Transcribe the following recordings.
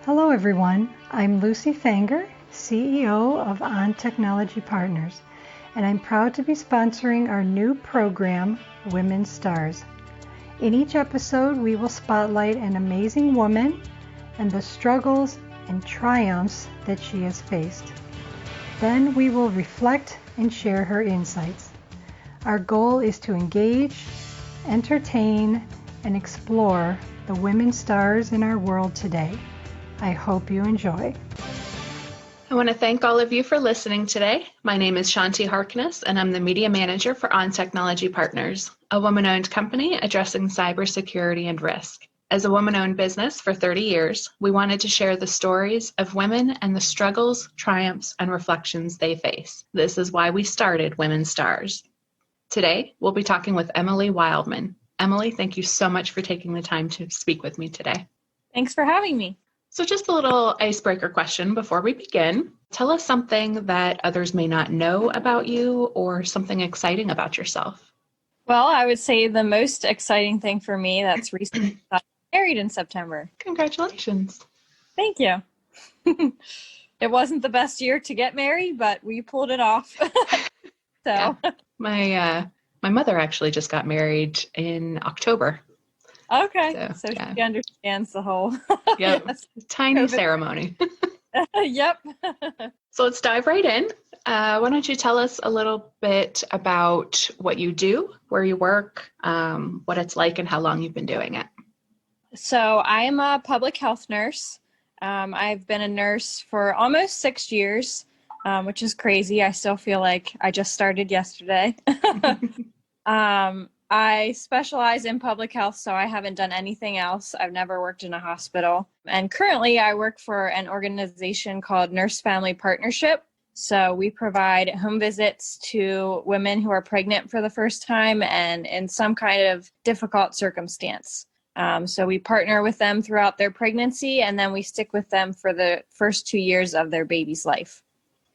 Hello everyone, I'm Lucy Fanger, CEO of On Technology Partners, and I'm proud to be sponsoring our new program, Women STaRs. In each episode, we will spotlight an amazing woman and the struggles and triumphs that she has faced. Then we will reflect and share her insights. Our goal is to engage, entertain, and explore the women STaRs in our world today. I hope you enjoy. I want to thank all of you for listening today. My name is Shanti Harkness, and I'm the Media Manager for On Technology Partners, a woman-owned company addressing cybersecurity and risk. As a woman-owned business for 30 years, we wanted to share the stories of women and the struggles, triumphs, and reflections they face. This is why we started Women STaRs. Today, we'll be talking with Emily Wildman. Emily, thank you so much for taking the time to speak with me today. Thanks for having me. So just a little icebreaker question before we begin. Tell us something that others may not know about you or something exciting about yourself. Well, I would say the most exciting thing for me that's recently got married in September. Congratulations. Thank you. It wasn't the best year to get married, but we pulled it off. Yeah. My mother actually just got married in October. Okay, so yeah. She understands the whole yep. Yes. Tiny COVID ceremony. Yep. So let's dive right in. Why don't you tell us a little bit about what you do, where you work, what it's like, and how long you've been doing it? So I am a public health nurse. I've been a nurse for almost 6 years, which is crazy. I still feel like I just started yesterday. I specialize in public health, so I haven't done anything else. I've never worked in a hospital. And currently I work for an organization called Nurse Family Partnership. So we provide home visits to women who are pregnant for the first time and in some kind of difficult circumstance. So we partner with them throughout their pregnancy, and then we stick with them for the first 2 years of their baby's life.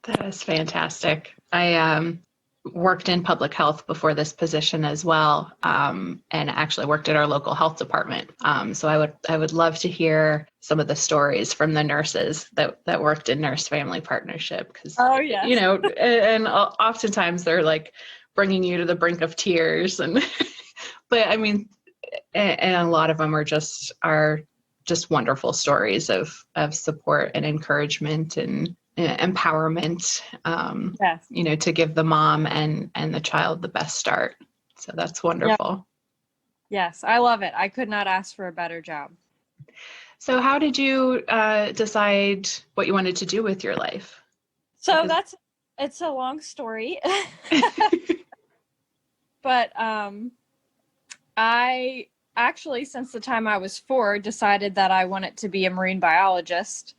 That is fantastic. I worked in public health before this position as well, and actually worked at our local health department. So I would love to hear some of the stories from the nurses that worked in Nurse Family Partnership, because yes. And oftentimes they're like bringing you to the brink of tears, and but I mean, and a lot of them are just wonderful stories of support and encouragement and empowerment, yes. To give the mom and the child the best start. So that's wonderful. Yep. Yes, I love it. I could not ask for a better job. So how did you decide what you wanted to do with your life? So it's a long story. But I actually, since the time I was 4, decided that I wanted to be a marine biologist.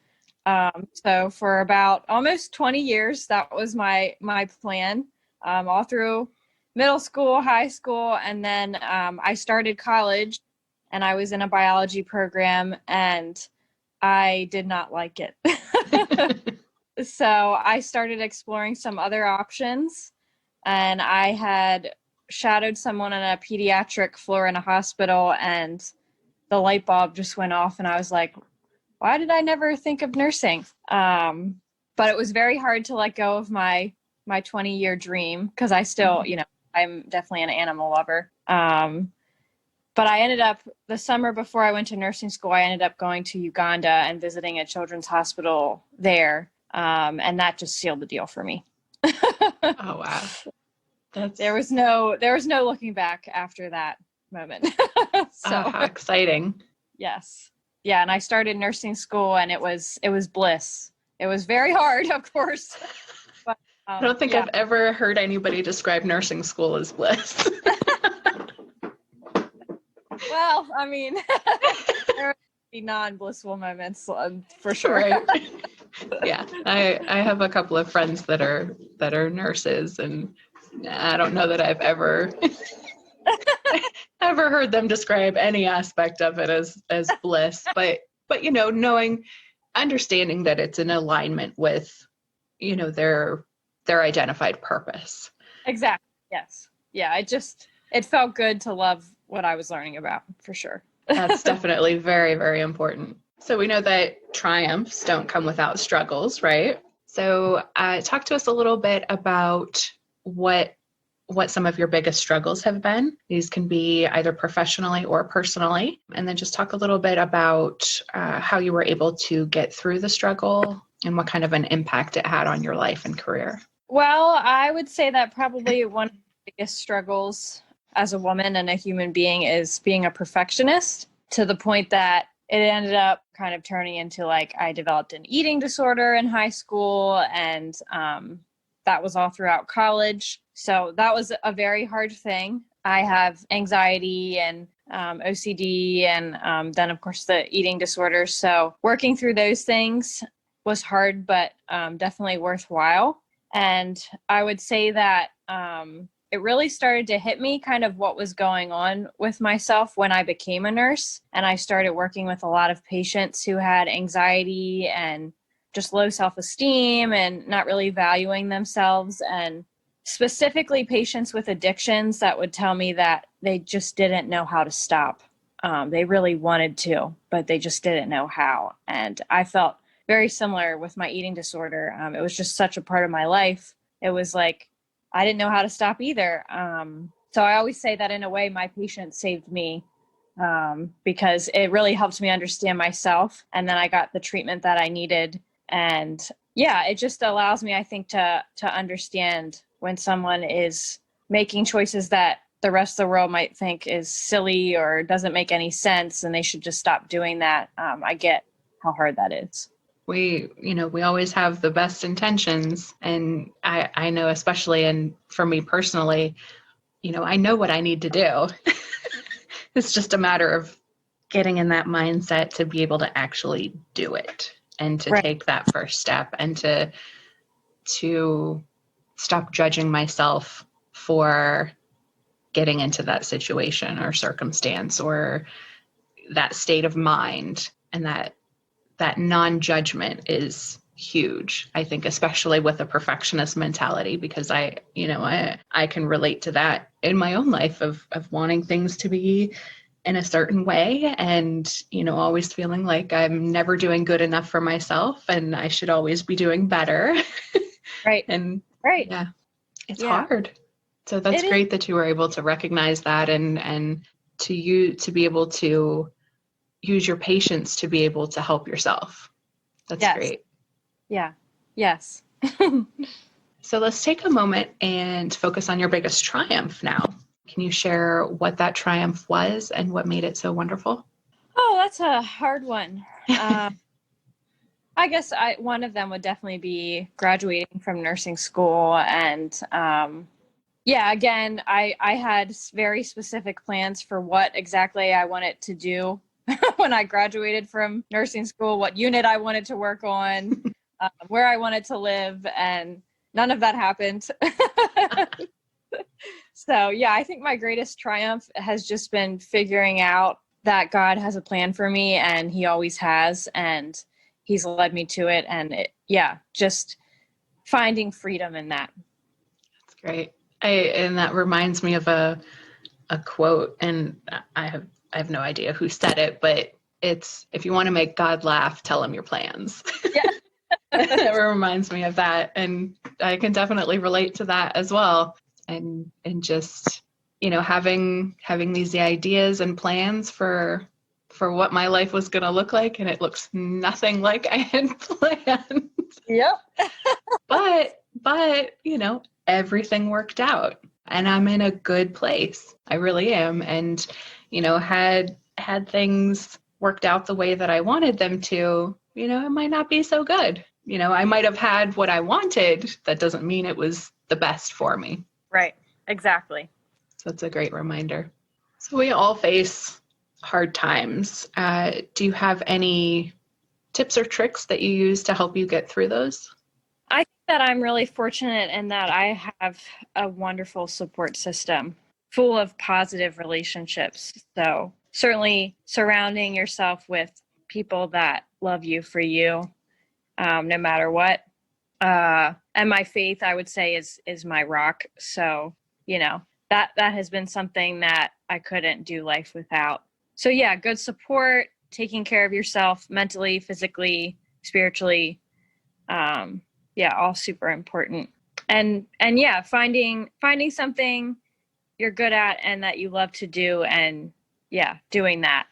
So for about almost 20 years, that was my plan, all through middle school, high school. And then I started college and I was in a biology program and I did not like it. So I started exploring some other options, and I had shadowed someone on a pediatric floor in a hospital, and the light bulb just went off and I was like, why did I never think of nursing? But it was very hard to let go of my 20-year dream, because I still, I'm definitely an animal lover. But I ended up, the summer before I went to nursing school, I ended up going to Uganda and visiting a children's hospital there. And that just sealed the deal for me. Oh, wow. There was no looking back after that moment. So how exciting. Yes. Yeah, and I started nursing school, and it was bliss. It was very hard, of course. But, I don't think I've ever heard anybody describe nursing school as bliss. Well, I mean, there are non-blissful moments for sure. Right. Yeah, I have a couple of friends that are nurses, and I don't know that I've ever heard them describe any aspect of it as bliss, but understanding that it's in alignment with their identified purpose. Exactly. Yes. Yeah, it felt good to love what I was learning about, for sure. That's definitely very, very important. So we know that triumphs don't come without struggles, right? So talk to us a little bit about what some of your biggest struggles have been. These can be either professionally or personally. And then just talk a little bit about how you were able to get through the struggle and what kind of an impact it had on your life and career. Well, I would say that probably one of the biggest struggles as a woman and a human being is being a perfectionist, to the point that it ended up kind of turning into like I developed an eating disorder in high school, and that was all throughout college. So that was a very hard thing. I have anxiety and OCD, and then of course the eating disorder. So working through those things was hard, but definitely worthwhile. And I would say that it really started to hit me kind of what was going on with myself when I became a nurse. And I started working with a lot of patients who had anxiety and just low self-esteem and not really valuing themselves. And specifically patients with addictions that would tell me that they just didn't know how to stop. They really wanted to, but they just didn't know how. And I felt very similar with my eating disorder. It was just such a part of my life. It was like, I didn't know how to stop either. So I always say that in a way, my patients saved me because it really helped me understand myself. And then I got the treatment that I needed. And yeah, it just allows me, I think, to understand when someone is making choices that the rest of the world might think is silly or doesn't make any sense, and they should just stop doing that. I get how hard that is. We always have the best intentions. And I know, especially, and for me personally, I know what I need to do. It's just a matter of getting in that mindset to be able to actually do it and to take that first step and to stop judging myself for getting into that situation or circumstance or that state of mind. And that non-judgment is huge, I think, especially with a perfectionist mentality, because I can relate to that in my own life of wanting things to be in a certain way and, always feeling like I'm never doing good enough for myself and I should always be doing better. Right. And yeah, it's hard. So that's great that you were able to recognize that and to be able to use your patience to be able to help yourself. That's great. Yeah. Yes. So let's take a moment and focus on your biggest triumph now. Can you share what that triumph was and what made it so wonderful? Oh, that's a hard one. I guess one of them would definitely be graduating from nursing school. And again, I had very specific plans for what exactly I wanted to do when I graduated from nursing school, what unit I wanted to work on, where I wanted to live, and none of that happened. So yeah, I think my greatest triumph has just been figuring out that God has a plan for me, and he always has, and he's led me to it. And just finding freedom in that. That's great. And that reminds me of a quote, and I have no idea who said it, but it's, if you want to make God laugh, tell him your plans. Yeah. It reminds me of that. And I can definitely relate to that as well. And just, having these ideas and plans for what my life was going to look like. And it looks nothing like I had planned. Yep. But, everything worked out and I'm in a good place. I really am. And, had things worked out the way that I wanted them to, it might not be so good. I might have had what I wanted. That doesn't mean it was the best for me. Right. Exactly. So that's a great reminder. So we all face hard times. Do you have any tips or tricks that you use to help you get through those? I think that I'm really fortunate in that I have a wonderful support system full of positive relationships. So certainly surrounding yourself with people that love you for you, no matter what. And my faith, I would say, is my rock. So, that has been something that I couldn't do life without. So yeah, good support, taking care of yourself mentally, physically, spiritually. All super important. And yeah, finding something you're good at and that you love to do, and doing that.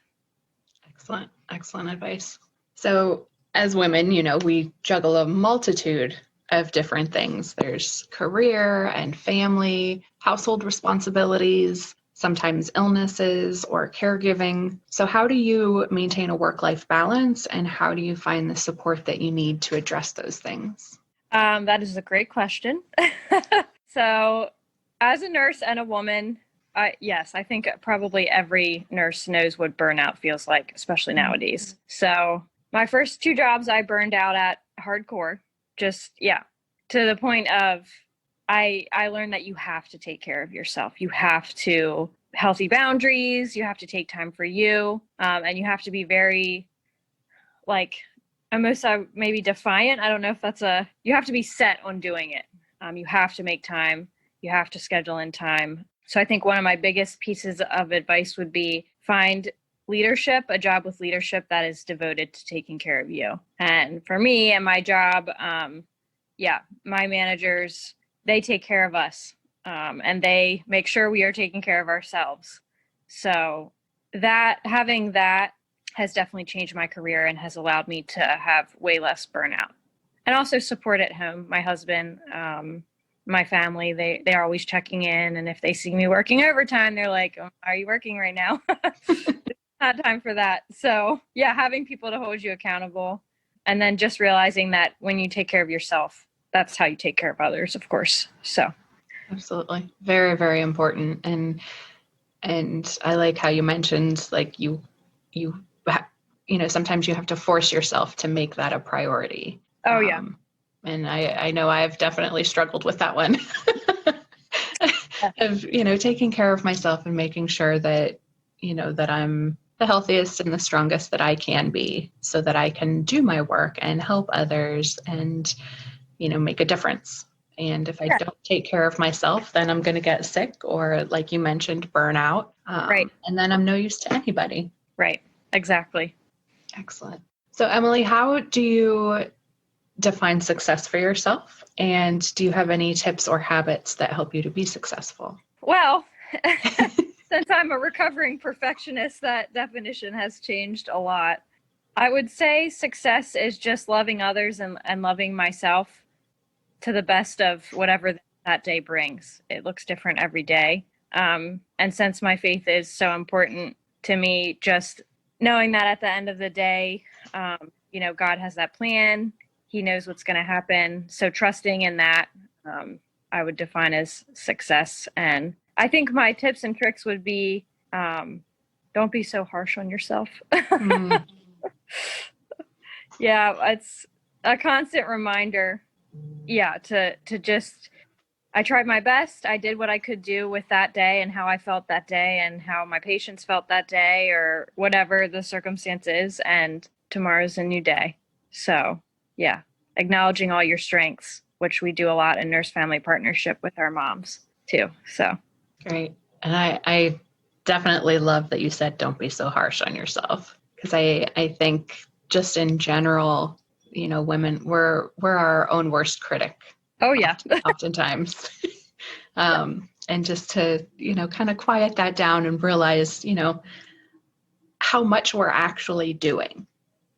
Excellent advice. So as women, we juggle a multitude of different things. There's career and family, household responsibilities, sometimes illnesses or caregiving. So how do you maintain a work-life balance, and how do you find the support that you need to address those things? That is a great question. So as a nurse and a woman, yes, I think probably every nurse knows what burnout feels like, especially nowadays. So my first 2 jobs I burned out at hardcore, to the point of I learned that you have to take care of yourself. You have to healthy boundaries. You have to take time for you. And you have to be very almost maybe defiant. I don't know if you have to be set on doing it. You have to make time. You have to schedule in time. So I think one of my biggest pieces of advice would be find a job with leadership that is devoted to taking care of you. And for me and my job, my managers, they take care of us, and they make sure we are taking care of ourselves. So having that has definitely changed my career and has allowed me to have way less burnout. And also support at home. My husband, my family, they're always checking in. And if they see me working overtime, they're like, oh, are you working right now? Not time for that. So having people to hold you accountable, and then just realizing that when you take care of yourself, that's how you take care of others, of course. So absolutely. Very, very important. And I like how you mentioned, sometimes you have to force yourself to make that a priority. Oh, yeah. And I know I've definitely struggled with that one of, taking care of myself and making sure that, that I'm the healthiest and the strongest that I can be, so that I can do my work and help others and, make a difference. And if I don't take care of myself, then I'm going to get sick, or like you mentioned, burnout. Right. And then I'm no use to anybody. Right. Exactly. Excellent. So Emily, how do you define success for yourself? And do you have any tips or habits that help you to be successful? Well, since I'm a recovering perfectionist, that definition has changed a lot. I would say success is just loving others and loving myself to the best of whatever that day brings. It looks different every day. And since my faith is so important to me, just knowing that at the end of the day, God has that plan. He knows what's going to happen. So trusting in that, I would define as success. And I think my tips and tricks would be, don't be so harsh on yourself. It's a constant reminder. To just, I tried my best. I did what I could do with that day and how I felt that day and how my patients felt that day, or whatever the circumstance is. And tomorrow's a new day. So acknowledging all your strengths, which we do a lot in nurse family partnership with our moms too. So great. And I definitely love that you said, don't be so harsh on yourself. Because I think just in general, women, we're our own worst critic. Oh yeah. Oftentimes. And just to, kind of quiet that down and realize, how much we're actually doing,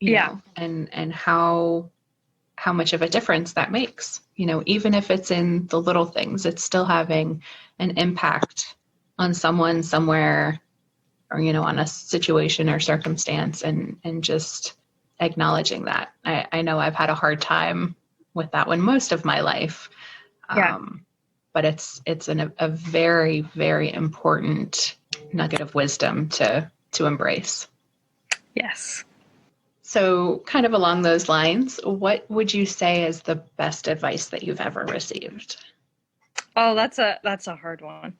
and how much of a difference that makes, even if it's in the little things, it's still having an impact on someone somewhere, or, on a situation or circumstance, and just acknowledging that. I know I've had a hard time with that one most of my life. But it's a very, very important nugget of wisdom to embrace. Yes. So kind of along those lines, what would you say is the best advice that you've ever received? Oh, that's a hard one.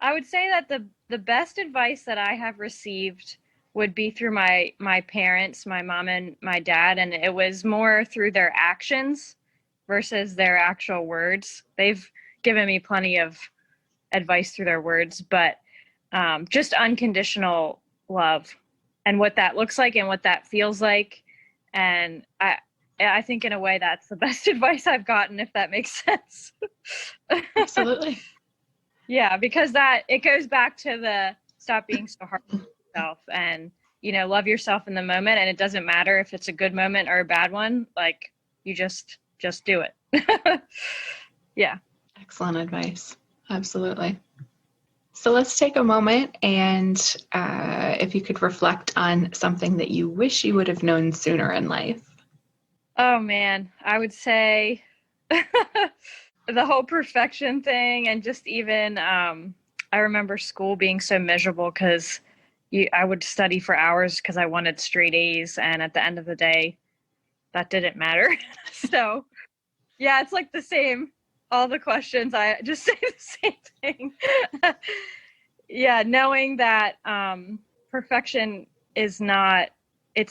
I would say that the best advice that I have received would be through my parents, my mom and my dad, and it was more through their actions versus their actual words. They've given me plenty of advice through their words, but just unconditional love what that looks like and what that feels like. And I think in a way that's the best advice I've gotten, if that makes sense. Absolutely. Yeah, because it goes back to the stop being so hard on yourself and, love yourself in the moment. And it doesn't matter if it's a good moment or a bad one, like you just do it. Yeah. Excellent advice. Absolutely. So let's take a moment and if you could reflect on something that you wish you would have known sooner in life. Oh man, I would say the whole perfection thing, and just even I remember school being so miserable because I would study for hours because I wanted straight A's, and at the end of the day, that didn't matter. So yeah, it's like the same. All the questions, I just say the same thing. Yeah, knowing that perfection it's not a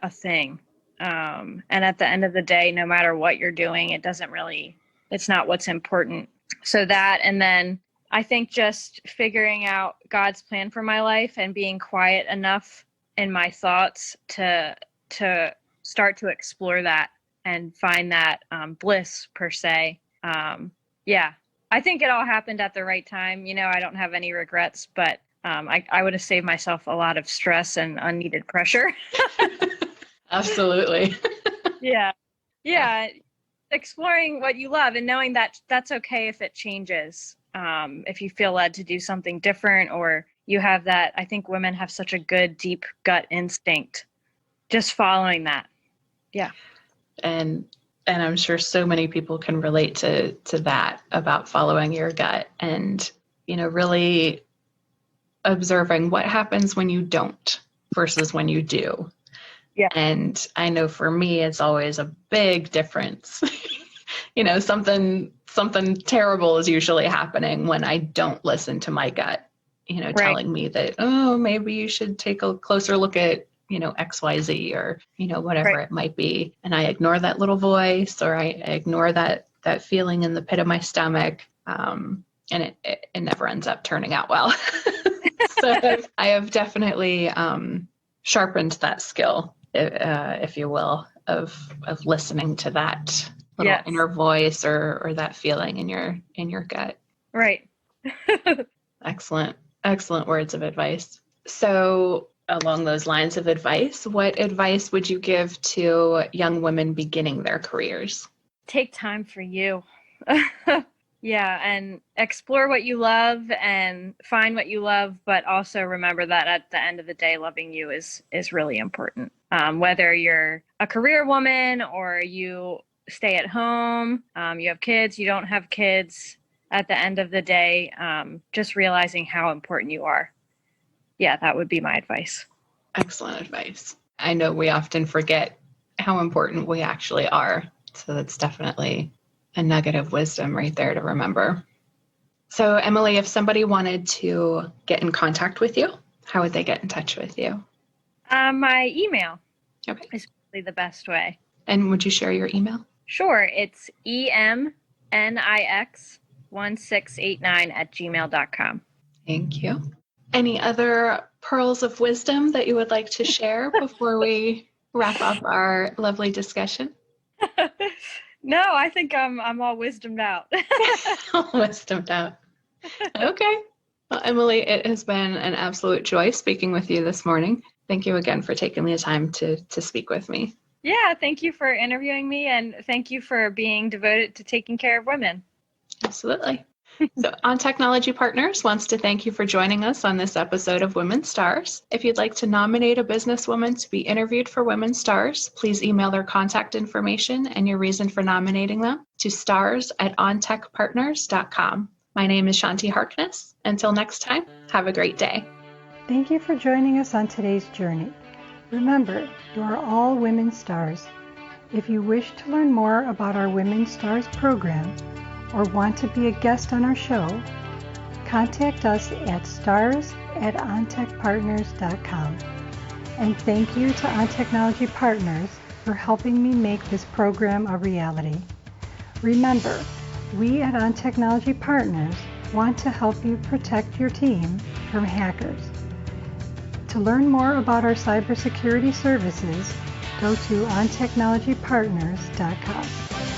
thing. And at the end of the day, no matter what you're doing, it's not what's important. So that, and then I think just figuring out God's plan for my life and being quiet enough in my thoughts to start to explore that and find that bliss per se. Yeah, I think it all happened at the right time. I don't have any regrets, but I would have saved myself a lot of stress and unneeded pressure. Absolutely. Yeah. Exploring what you love and knowing that that's okay if it changes. If you feel led to do something different, or you have that, I think women have such a good, deep gut instinct, just following that. Yeah. And I'm sure so many people can relate to that about following your gut and, really observing what happens when you don't versus when you do. Yeah. And I know for me, it's always a big difference. Something terrible is usually happening when I don't listen to my gut, Right. telling me that, oh, maybe you should take a closer look at, XYZ or, whatever Right. it might be. And I ignore that little voice, or I ignore that feeling in the pit of my stomach. And it never ends up turning out well. So I have definitely sharpened that skill, if you will, of listening to that little Yes. inner voice or that feeling in your gut. Right. Excellent words of advice. So along those lines of advice, what advice would you give to young women beginning their careers? Take time for you. Yeah, and explore what you love and find what you love, but also remember that at the end of the day, loving you is really important. Whether you're a career woman or you stay at home, you have kids, you don't have kids, at the end of the day, just realizing how important you are. Yeah, that would be my advice. Excellent advice. I know we often forget how important we actually are. So that's definitely a nugget of wisdom right there to remember. So Emily, if somebody wanted to get in contact with you, how would they get in touch with you? My email Okay. is probably the best way. And would you share your email? Sure. It's emnix1689@gmail.com. Thank you. Any other pearls of wisdom that you would like to share before we wrap up our lovely discussion? No, I think I'm all wisdomed out. Wisdomed out. Okay. Well, Emily, it has been an absolute joy speaking with you this morning. Thank you again for taking the time to speak with me. Yeah, thank you for interviewing me, and thank you for being devoted to taking care of women. Absolutely. So On Technology Partners wants to thank you for joining us on this episode of Women STaRs. If you'd like to nominate a businesswoman to be interviewed for Women STaRs, please email their contact information and your reason for nominating them to stars@ontechpartners.com. My name is Shanti Harkness. Until next time, have a great day. Thank you for joining us on today's journey. Remember, you are all Women STaRs. If you wish to learn more about our Women STaRs program or want to be a guest on our show, contact us at stars@ontechpartners.com. And thank you to On Technology Partners for helping me make this program a reality. Remember, we at On Technology Partners want to help you protect your team from hackers. To learn more about our cybersecurity services, go to ontechnologypartners.com.